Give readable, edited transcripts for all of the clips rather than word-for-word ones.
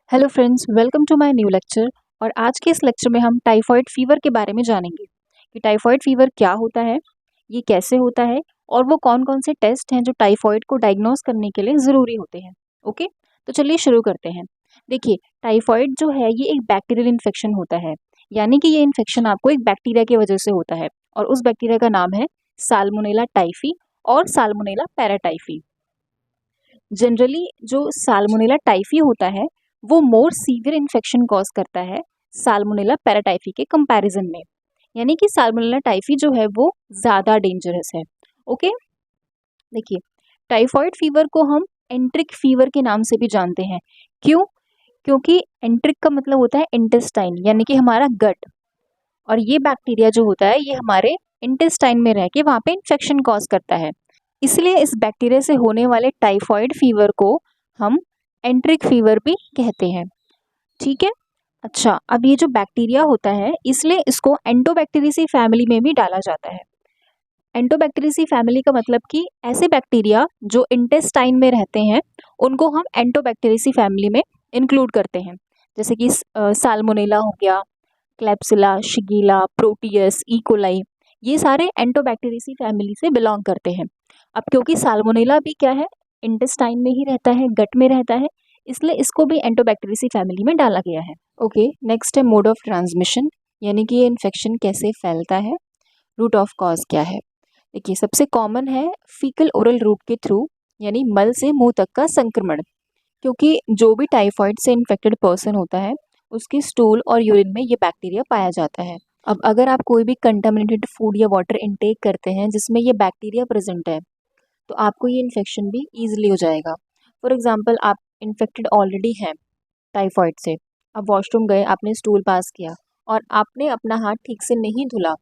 Hello friends, welcome to my new lecture. और आज के इस लेक्चर में हम टाइफॉइड फीवर के बारे में जानेंगे कि टाइफॉइड फीवर क्या होता है, ये कैसे होता है और वो कौन कौन से टेस्ट हैं जो टाइफॉइड को डायग्नोस करने के लिए ज़रूरी होते हैं। ओके, तो चलिए शुरू करते हैं। देखिए, टाइफॉइड जो है ये एक बैक्टीरियल इन्फेक्शन होता है, यानी कि ये इन्फेक्शन आपको एक बैक्टीरिया की वजह से होता है और उस बैक्टीरिया का नाम है साल्मोनेला टाइफी और साल्मोनेला पैराटाइफी। जनरली जो साल्मोनेला टाइफी होता है वो मोर सीवियर इन्फेक्शन कॉज करता है साल्मोनेला पैराटाइफी के कंपैरिजन में, यानी कि साल्मोनेला टाइफी जो है वो ज़्यादा डेंजरस है। ओके, देखिए, टाइफॉइड फीवर को हम एंट्रिक फीवर के नाम से भी जानते हैं। क्यों? क्योंकि एंट्रिक का मतलब होता है इंटेस्टाइन, यानी कि हमारा गट, और ये बैक्टीरिया जो होता है ये हमारे इंटेस्टाइन में रह के वहाँ पे इन्फेक्शन कॉज करता है। इसलिए इस बैक्टीरिया से होने वाले टाइफॉइड फीवर को हम एंट्रिक फीवर भी कहते हैं। ठीक है। अच्छा, अब ये जो बैक्टीरिया होता है इसलिए इसको एंटोबैक्टीरियसी फैमिली में भी डाला जाता है। एंटोबैक्टीरियसी फैमिली का मतलब कि ऐसे बैक्टीरिया जो इंटेस्टाइन में रहते हैं उनको हम एंटोबैक्टीरियसी फैमिली में इंक्लूड करते हैं। जैसे कि साल्मोनेला हो गया, क्लेप्सिला, शिगेला, प्रोटियस, इकोलाई, ये सारे एंटोबैक्टीरियसी फैमिली से बिलोंग करते हैं। अब क्योंकि साल्मोनेला भी क्या है, इंटेस्टाइन में ही रहता है, गट में रहता है, इसलिए इसको भी एंटोबैक्टीरियसी फैमिली में डाला गया है। ओके, नेक्स्ट है मोड ऑफ ट्रांसमिशन, यानी कि ये इन्फेक्शन कैसे फैलता है। रूट ऑफ कॉज क्या है। देखिए, सबसे कॉमन है फीकल ओरल रूट के थ्रू, यानी मल से मुंह तक का संक्रमण, क्योंकि जो भी टाइफॉइड से इन्फेक्टेड पर्सन होता है उसके स्टूल और यूरिन में ये बैक्टीरिया पाया जाता है। अब अगर आप कोई भी कंटामिनेटेड फूड या वाटर इनटेक करते हैं जिसमें ये बैक्टीरिया प्रेजेंट है तो आपको ये इन्फेक्शन भी ईजिली हो जाएगा। फॉर एग्जाम्पल, आप इन्फेक्टेड ऑलरेडी हैं टाइफॉइड से, आप वॉशरूम गए, आपने स्टूल पास किया और आपने अपना हाथ ठीक से नहीं धुला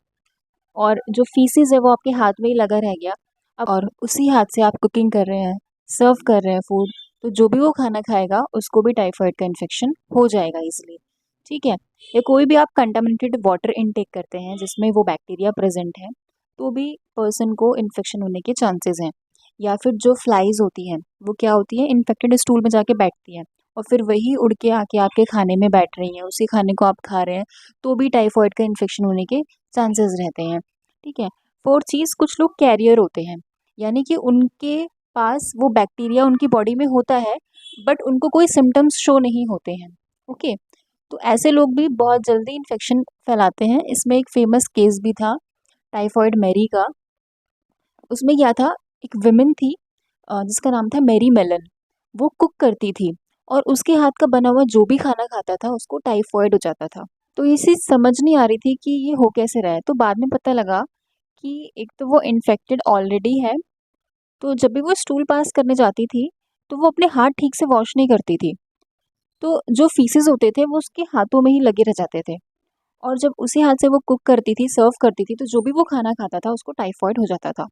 और जो फीसिस है वो आपके हाथ में ही लगा रह गया। अब और उसी हाथ से आप कुकिंग कर रहे हैं, सर्व कर रहे हैं फूड, तो जो भी वो खाना खाएगा उसको भी टाइफॉइड का इन्फेक्शन हो जाएगा इसलिए। ठीक है। या कोई भी आप कंटामिनेटेड वाटर इनटेक करते हैं जिसमें वो बैक्टीरिया प्रेजेंट है तो भी पर्सन को इन्फेक्शन होने के चांसेस हैं। या फिर जो फ्लाइज होती हैं वो क्या होती है, इन्फेक्टेड स्टूल में जाके बैठती हैं और फिर वही उड़ के आके आपके खाने में बैठ रही हैं, उसी खाने को आप खा रहे हैं, तो भी टाइफॉइड का इन्फेक्शन होने के चांसेस रहते हैं। ठीक है। फोर्थ चीज़, कुछ लोग कैरियर होते हैं, यानी कि उनके पास वो बैक्टीरिया उनकी बॉडी में होता है बट उनको कोई सिम्टम्स शो नहीं होते हैं। ओके, तो ऐसे लोग भी बहुत जल्दी इन्फेक्शन फैलाते हैं। इसमें एक फेमस केस भी था टाइफॉइड मैरी का। उसमें क्या था, एक विमेन थी जिसका नाम था मैरी मेलन। वो कुक करती थी और उसके हाथ का बना हुआ जो भी खाना खाता था उसको टाइफॉइड हो जाता था। तो ये चीज़ समझ नहीं आ रही थी कि ये हो कैसे रहा है। तो बाद में पता लगा कि एक तो वो इन्फेक्टेड ऑलरेडी है, तो जब भी वो स्टूल पास करने जाती थी तो वो अपने हाथ ठीक से वॉश नहीं करती थी, तो जो फीसेस होते थे वो उसके हाथों में ही लगे रह जाते थे। और जब उसी हाथ से वो कुक करती थी, सर्व करती थी, तो जो भी वो खाना खाता था उसको टाइफॉइड हो जाता था।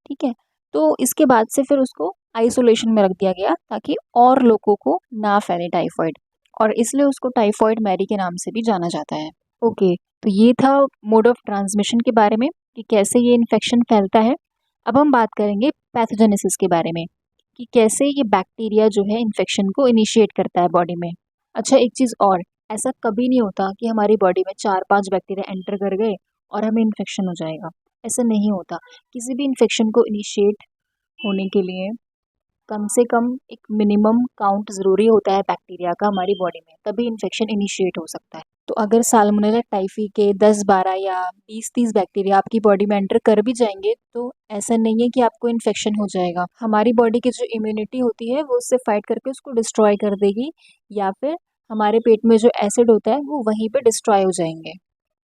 ठीक है। तो इसके बाद से फिर उसको आइसोलेशन में रख दिया गया ताकि और लोगों को ना फैले टाइफॉइड, और इसलिए उसको टाइफॉइड मैरी के नाम से भी जाना जाता है। ओके, तो ये था मोड ऑफ ट्रांसमिशन के बारे में कि कैसे ये इन्फेक्शन फैलता है। अब हम बात करेंगे पैथोजेनेसिस के बारे में कि कैसे ये बैक्टीरिया जो है इन्फेक्शन को इनिशिएट करता है बॉडी में। अच्छा, एक चीज़ और, ऐसा कभी नहीं होता कि हमारी बॉडी में 4-5 बैक्टीरिया एंटर कर गए और हमें इन्फेक्शन हो जाएगा। ऐसा नहीं होता। किसी भी इन्फेक्शन को इनिशिएट होने के लिए कम से कम एक मिनिमम काउंट ज़रूरी होता है बैक्टीरिया का हमारी बॉडी में, तभी इन्फेक्शन इनिशिएट हो सकता है। तो अगर साल्मोनेला टाइफी के 10-12 या 20-30 बैक्टीरिया आपकी बॉडी में एंटर कर भी जाएंगे तो ऐसा नहीं है कि आपको इन्फेक्शन हो जाएगा। हमारी बॉडी की जो इम्यूनिटी होती है वो उससे फाइट करके उसको डिस्ट्रॉय कर देगी, या फिर हमारे पेट में जो एसिड होता है वो वहीं पे डिस्ट्रॉय हो जाएंगे।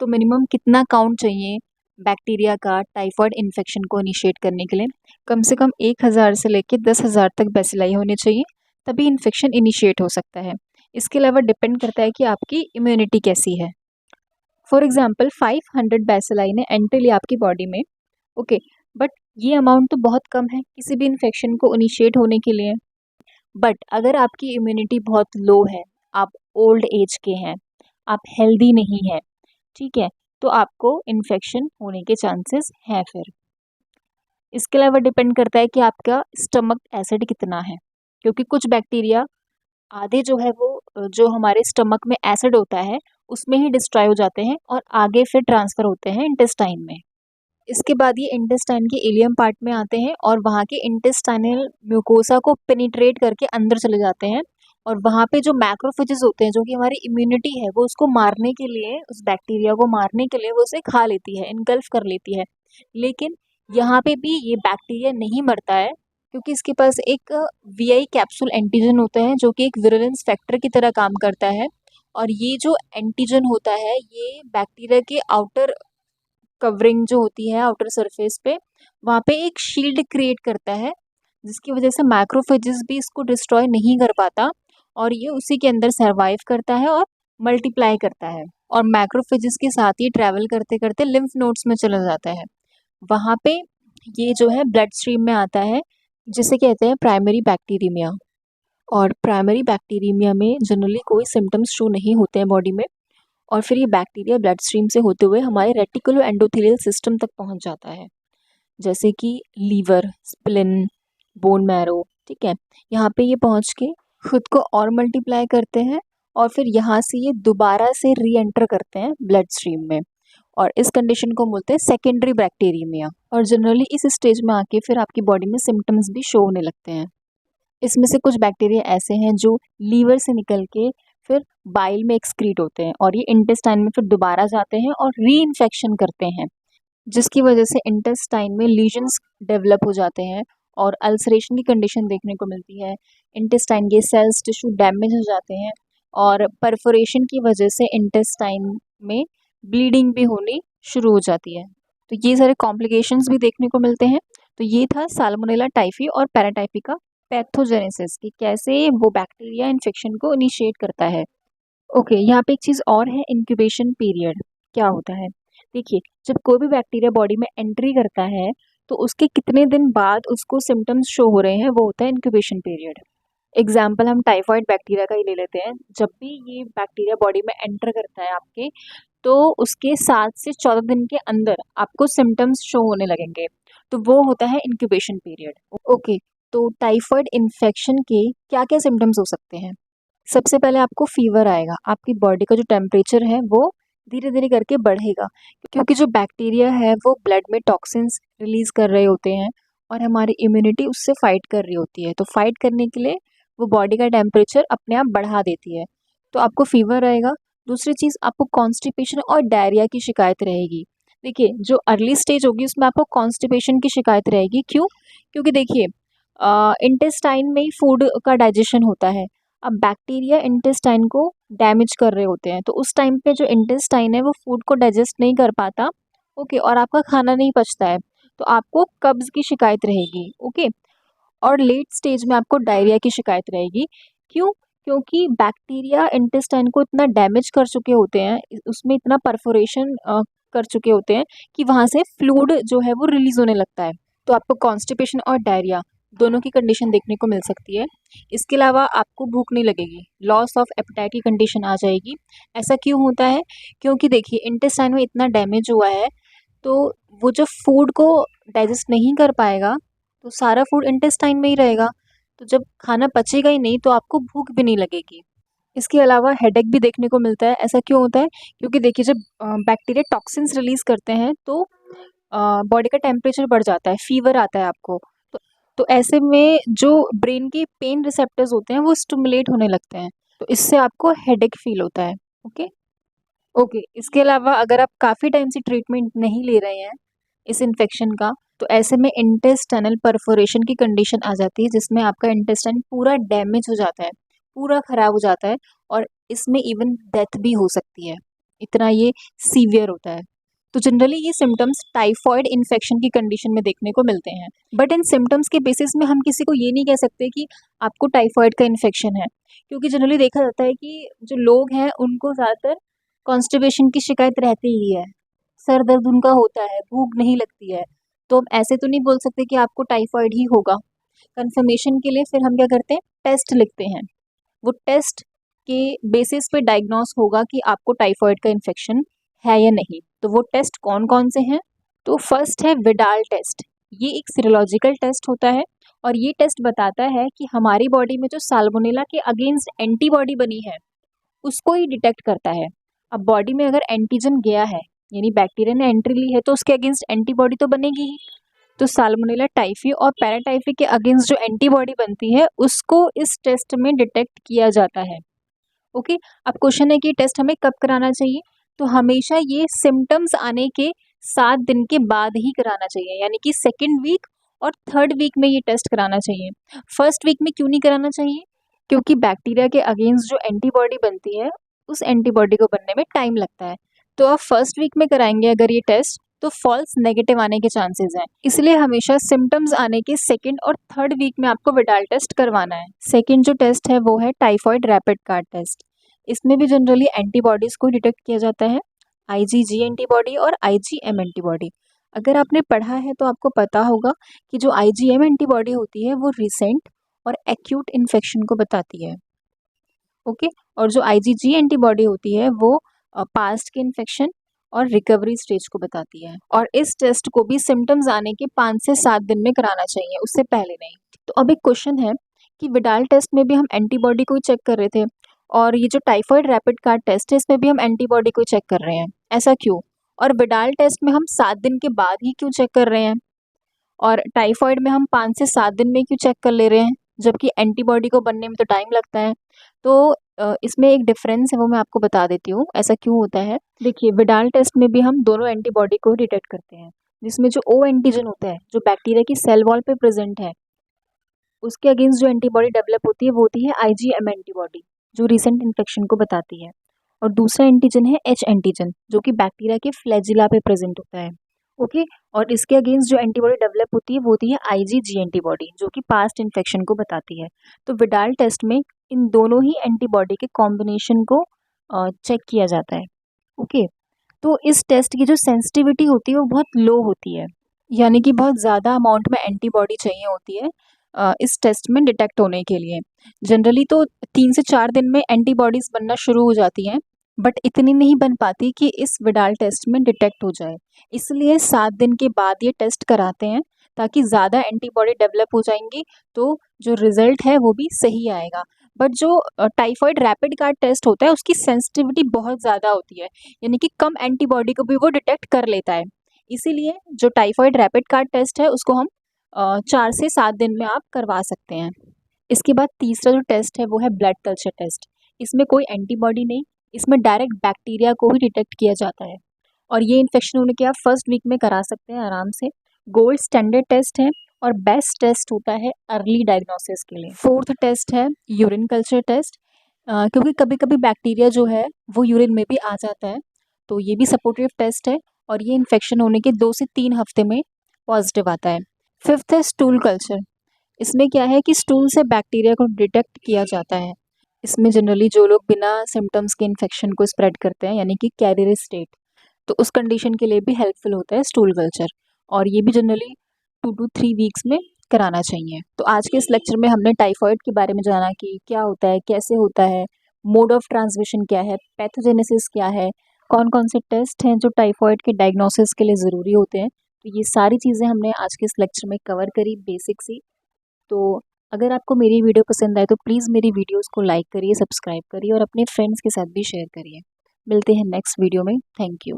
तो मिनिमम कितना काउंट चाहिए बैक्टीरिया का टाइफॉइड इन्फेक्शन को इनिशिएट करने के लिए? कम से कम 1000 से लेकर 10,000 तक बैसिलाई होने चाहिए, तभी इन्फेक्शन इनिशिएट हो सकता है। इसके अलावा डिपेंड करता है कि आपकी इम्यूनिटी कैसी है। फॉर एग्जाम्पल, 500 बैसिलाई ने एंटर लिया आपकी बॉडी में। ओके, बट ये अमाउंट तो बहुत कम है किसी भी इन्फेक्शन को इनिशिएट होने के लिए। बट अगर आपकी इम्यूनिटी बहुत लो है, आप ओल्ड एज के हैं, आप हेल्दी नहीं हैं, ठीक है, तो आपको इन्फेक्शन होने के चांसेस हैं फिर। इसके अलावा डिपेंड करता है कि आपका स्टमक एसिड कितना है, क्योंकि कुछ बैक्टीरिया आधे जो है वो जो हमारे स्टमक में एसिड होता है उसमें ही डिस्ट्रॉय हो जाते हैं और आगे फिर ट्रांसफ़र होते हैं इंटेस्टाइन में। इसके बाद ये इंटेस्टाइन के इलियम पार्ट में आते हैं और वहाँ के इंटेस्टाइनल म्यूकोसा को पेनिट्रेट करके अंदर चले जाते हैं और वहाँ पे जो मैक्रोफेजेस होते हैं जो कि हमारी इम्यूनिटी है वो उसको मारने के लिए, उस बैक्टीरिया को मारने के लिए वो उसे खा लेती है, इनगल्फ कर लेती है। लेकिन यहाँ पे भी ये बैक्टीरिया नहीं मरता है क्योंकि इसके पास एक वीआई कैप्सूल एंटीजन होता है जो कि एक विरुलेंस फैक्टर की तरह काम करता है और ये जो एंटीजन होता है ये बैक्टीरिया के आउटर कवरिंग जो होती है आउटर सरफेस पे वहाँ पे एक शील्ड क्रिएट करता है जिसकी वजह से मैक्रोफेजेस भी इसको डिस्ट्रॉय नहीं कर पाता और ये उसी के अंदर सर्वाइव करता है और मल्टीप्लाई करता है और मैक्रोफेजेस के साथ ही ट्रैवल करते करते लिम्फ नोड्स में चला जाता है। वहाँ पे ये जो है ब्लड स्ट्रीम में आता है जिसे कहते हैं प्राइमरी बैक्टीरियमिया। और प्राइमरी बैक्टीरियमिया में जनरली कोई सिम्टम्स शो नहीं होते हैं बॉडी में और फिर ये बैक्टीरिया ब्लड स्ट्रीम से होते हुए हमारे रेटिकुलो एंडोथेलियल सिस्टम तक पहुंच जाता है जैसे कि लीवर, स्प्लिन, बोन मैरो। ठीक है, यहाँ पे ये पहुंच के खुद को और मल्टीप्लाई करते हैं और फिर यहाँ से ये दोबारा से री एंटर करते हैं ब्लड स्ट्रीम में और इस कंडीशन को बोलते हैं सेकेंडरी बैक्टीरियमिया। और जनरली इस स्टेज में आके फिर आपकी बॉडी में सिम्टम्स भी शो होने लगते हैं। इसमें से कुछ बैक्टीरिया ऐसे हैं जो लीवर से निकल के फिर बाइल में एक्सक्रीट होते हैं और ये इंटेस्टाइन में फिर दोबारा जाते हैं और री इन्फेक्शन करते हैं जिसकी वजह से इंटेस्टाइन में लीजन्स डेवलप हो जाते हैं और अल्सरेशन की कंडीशन देखने को मिलती है। इंटेस्टाइन के सेल्स टिश्यू डैमेज हो जाते हैं और परफोरेशन की वजह से इंटेस्टाइन में ब्लीडिंग भी होनी शुरू हो जाती है। तो ये सारे कॉम्प्लिकेशंस भी देखने को मिलते हैं। तो ये था साल्मोनेला टाइफी और पैराटाइफी का पैथोजेनेसिस कि कैसे वो बैक्टीरिया इन्फेक्शन को इनिशिएट करता है। ओके, यहाँ पे एक चीज़ और है, इंक्यूबेशन पीरियड क्या होता है। देखिए, जब कोई भी बैक्टीरिया बॉडी में एंट्री करता है तो उसके कितने दिन बाद उसको सिम्टम्स शो हो रहे हैं वो होता है इंक्यूबेशन पीरियड। एग्जाम्पल हम टाइफॉइड बैक्टीरिया का ही ले लेते हैं। जब भी ये बैक्टीरिया बॉडी में एंटर करता है आपके तो उसके 7 से 14 दिन के अंदर आपको सिम्टम्स शो होने लगेंगे, तो वो होता है इंक्यूबेशन पीरियड। ओके, तो टाइफॉइड इन्फेक्शन के क्या क्या सिम्टम्स हो सकते हैं। सबसे पहले आपको फीवर आएगा, आपकी बॉडी का जो टेम्परेचर है वो धीरे धीरे करके बढ़ेगा क्योंकि जो बैक्टीरिया है वो ब्लड में टॉक्सिन्स रिलीज कर रहे होते हैं और हमारी इम्यूनिटी उससे फाइट कर रही होती है। तो फाइट करने के लिए वो बॉडी का टेम्परेचर अपने आप बढ़ा देती है, तो आपको फीवर रहेगा। दूसरी चीज़, आपको कॉन्स्टिपेशन और डायरिया की शिकायत रहेगी। देखिए, जो अर्ली स्टेज होगी उसमें आपको कॉन्स्टिपेशन की शिकायत रहेगी। क्यों? क्योंकि देखिए इंटेस्टाइन में ही फूड का डाइजेशन होता है। अब बैक्टीरिया इंटेस्टाइन को डैमेज कर रहे होते हैं तो उस टाइम पे जो इंटेस्टाइन है वो फूड को डाइजेस्ट नहीं कर पाता। ओके, और आपका खाना नहीं पचता है तो आपको कब्ज की शिकायत रहेगी। ओके, और लेट स्टेज में आपको डायरिया की शिकायत रहेगी। क्यों? क्योंकि बैक्टीरिया इंटेस्टाइन को इतना डैमेज कर चुके होते हैं, उसमें इतना परफोरेशन कर चुके होते हैं कि वहाँ से फ्लूइड जो है वो रिलीज होने लगता है। तो आपको कॉन्स्टिपेशन और डायरिया दोनों की कंडीशन देखने को मिल सकती है। इसके अलावा आपको भूख नहीं लगेगी, लॉस ऑफ एपेटाइट की कंडीशन आ जाएगी। ऐसा क्यों होता है? क्योंकि देखिए इंटेस्टाइन में इतना डैमेज हुआ है तो वो जब फूड को डाइजेस्ट नहीं कर पाएगा तो सारा फूड इंटेस्टाइन में ही रहेगा, तो जब खाना पचेगा ही नहीं तो आपको भूख भी नहीं लगेगी। इसके अलावा हेडेक भी देखने को मिलता है। ऐसा क्यों होता है? क्योंकि देखिए जब बैक्टीरिया टॉक्सिन्स रिलीज करते हैं तो बॉडी का टेम्परेचर बढ़ जाता है, फीवर आता है आपको। तो ऐसे में जो ब्रेन के पेन रिसेप्टर्स होते हैं वो स्टिमुलेट होने लगते हैं, तो इससे आपको हेडेक फील होता है। ओके ओके, इसके अलावा अगर आप काफ़ी टाइम से ट्रीटमेंट नहीं ले रहे हैं इस इन्फेक्शन का तो ऐसे में इंटेस्टाइनल परफोरेशन की कंडीशन आ जाती है जिसमें आपका इंटेस्टाइन पूरा डैमेज हो जाता है, पूरा ख़राब हो जाता है और इसमें इवन डेथ भी हो सकती है, इतना ये सीवियर होता है। तो जनरली ये सिम्टम्स टाइफॉइड इन्फेक्शन की कंडीशन में देखने को मिलते हैं, बट इन सिम्टम्स के बेसिस में हम किसी को ये नहीं कह सकते कि आपको टाइफॉइड का इन्फेक्शन है, क्योंकि जनरली देखा जाता है कि जो लोग हैं उनको ज़्यादातर कॉन्स्टिपेशन की शिकायत रहती ही है, सर दर्द उनका होता है, भूख नहीं लगती है, तो हम ऐसे तो नहीं बोल सकते कि आपको टाइफॉइड ही होगा। कंफर्मेशन के लिए फिर हम क्या करते हैं, टेस्ट लिखते हैं। वो टेस्ट के बेसिस पे डायग्नोस होगा कि आपको टाइफॉइड का इन्फेक्शन है या नहीं। तो वो टेस्ट कौन कौन से हैं? तो फर्स्ट है विडाल टेस्ट, ये एक सीरोलॉजिकल टेस्ट होता है और ये टेस्ट बताता है कि हमारी बॉडी में जो साल्मोनेला के अगेंस्ट एंटीबॉडी बनी है उसको ही डिटेक्ट करता है। अब बॉडी में अगर एंटीजन गया है यानी बैक्टीरिया ने एंट्री ली है तो उसके अगेंस्ट एंटीबॉडी तो बनेगी ही। तो साल्मोनेला टाइफी और पैराटाइफी के अगेंस्ट जो एंटीबॉडी बनती है उसको इस टेस्ट में डिटेक्ट किया जाता है। ओके, अब क्वेश्चन है कि टेस्ट हमें कब कराना चाहिए। तो हमेशा ये सिम्टम्स आने के 7 दिन के बाद ही कराना चाहिए, यानी कि सेकेंड वीक और थर्ड वीक में ये टेस्ट कराना चाहिए। फर्स्ट वीक में क्यों नहीं कराना चाहिए? क्योंकि बैक्टीरिया के अगेंस्ट जो एंटीबॉडी बनती है उस एंटीबॉडी को बनने में टाइम लगता है। तो आप फर्स्ट वीक में कराएंगे अगर ये टेस्ट तो फॉल्स नेगेटिव आने के चांसेस हैं, इसलिए हमेशा सिम्टम्स आने के सेकेंड और थर्ड वीक में आपको विडाल टेस्ट करवाना है। सेकेंड जो टेस्ट है वो है टाइफॉइड रैपिड कार्ड टेस्ट। इसमें भी जनरली एंटीबॉडीज को डिटेक्ट किया जाता है, IgG एंटीबॉडी और IgM एंटीबॉडी। अगर आपने पढ़ा है तो आपको पता होगा कि जो IgM एंटीबॉडी होती है वो रिसेंट और एक्यूट इन्फेक्शन को बताती है। ओके, और जो IgG एंटीबॉडी होती है वो पास्ट के इन्फेक्शन और रिकवरी स्टेज को बताती है। और इस टेस्ट को भी सिम्टम्स आने के 5 से 7 दिन में कराना चाहिए, उससे पहले नहीं। तो अब एक क्वेश्चन है कि विडाल टेस्ट में भी हम एंटीबॉडी को ही चेक कर रहे थे और ये जो टाइफॉइड रैपिड कार्ड टेस्ट है इसमें भी हम एंटीबॉडी को चेक कर रहे हैं, ऐसा क्यों? और विडाल टेस्ट में हम 7 दिन के बाद ही क्यों चेक कर रहे हैं और टाइफॉइड में हम 5 से 7 दिन में क्यों चेक कर ले रहे हैं, जबकि एंटीबॉडी को बनने में तो टाइम लगता है? तो इसमें एक डिफरेंस है वो मैं आपको बता देती हूँ, ऐसा क्यों होता है। देखिए, विडाल टेस्ट में भी हम दोनों एंटीबॉडी को डिटेक्ट करते हैं, जिसमें जो O एंटीजन होता है जो बैक्टीरिया की सेल वॉल पे प्रेजेंट है उसके अगेंस्ट जो एंटीबॉडी डेवलप होती है वो होती है IgM एंटीबॉडी, जो रिसेंट इन्फेक्शन को बताती है। और दूसरा एंटीजन है H एंटीजन, जो कि बैक्टीरिया के फ्लैजिला पे प्रेजेंट होता है। ओके, और इसके अगेंस्ट जो एंटीबॉडी डेवलप होती है वो होती है IgG एंटीबॉडी, जो कि पास्ट इन्फेक्शन को बताती है। तो विडाल टेस्ट में इन दोनों ही एंटीबॉडी के कॉम्बिनेशन को चेक किया जाता है। ओके, तो इस टेस्ट की जो सेंसिटिविटी होती है वो बहुत लो होती है, यानी कि बहुत ज़्यादा अमाउंट में एंटीबॉडी चाहिए होती है इस टेस्ट में डिटेक्ट होने के लिए। जनरली तो 3 से 4 दिन में एंटीबॉडीज़ बनना शुरू हो जाती हैं, बट इतनी नहीं बन पाती कि इस विडाल टेस्ट में डिटेक्ट हो जाए। इसलिए 7 दिन के बाद ये टेस्ट कराते हैं ताकि ज़्यादा एंटीबॉडी डेवलप हो जाएंगी, तो जो रिजल्ट है वो भी सही आएगा। बट जो टाइफॉइड रैपिड कार्ड टेस्ट होता है उसकी सेंसिटिविटी बहुत ज़्यादा होती है, यानी कि कम एंटीबॉडी को भी वो डिटेक्ट कर लेता है। इसीलिए जो टाइफॉइड रैपिड कार्ड टेस्ट है उसको हम 4 से 7 दिन में आप करवा सकते हैं। इसके बाद तीसरा जो टेस्ट है वो है ब्लड कल्चर टेस्ट। इसमें कोई एंटीबॉडी नहीं, इसमें डायरेक्ट बैक्टीरिया को ही डिटेक्ट किया जाता है और ये इन्फेक्शन होने के आप फर्स्ट वीक में करा सकते हैं आराम से। गोल्ड स्टैंडर्ड टेस्ट है और बेस्ट टेस्ट होता है अर्ली डायग्नोसिस के लिए। फोर्थ टेस्ट है यूरिन कल्चर टेस्ट, क्योंकि कभी कभी बैक्टीरिया जो है वो यूरिन में भी आ जाता है, तो ये भी सपोर्टिव टेस्ट है और ये इन्फेक्शन होने के 2 से 3 हफ्ते में पॉजिटिव आता है। फिफ्थ है स्टूल कल्चर। इसमें क्या है कि स्टूल से बैक्टीरिया को डिटेक्ट किया जाता है। इसमें जनरली जो लोग बिना सिम्टम्स के इन्फेक्शन को स्प्रेड करते हैं, यानी कि कैरियर स्टेट, तो उस कंडीशन के लिए भी हेल्पफुल होता है स्टूल कल्चर, और ये भी जनरली 2 to 3 वीक्स में कराना चाहिए। तो आज के इस लेक्चर में हमने टाइफॉइड के बारे में जाना कि क्या होता है, कैसे होता है, मोड ऑफ ट्रांसमिशन क्या है, पैथोजेनेसिस क्या है, कौन कौन से टेस्ट हैं जो टाइफॉइड के डायग्नोसिस के लिए ज़रूरी होते हैं। तो ये सारी चीज़ें हमने आज के इस लेक्चर में कवर करी बेसिक सी। तो अगर आपको मेरी वीडियो पसंद आए तो प्लीज़ मेरी वीडियोस को लाइक करिए, सब्सक्राइब करिए और अपने फ्रेंड्स के साथ भी शेयर करिए। मिलते हैं नेक्स्ट वीडियो में। Thank you.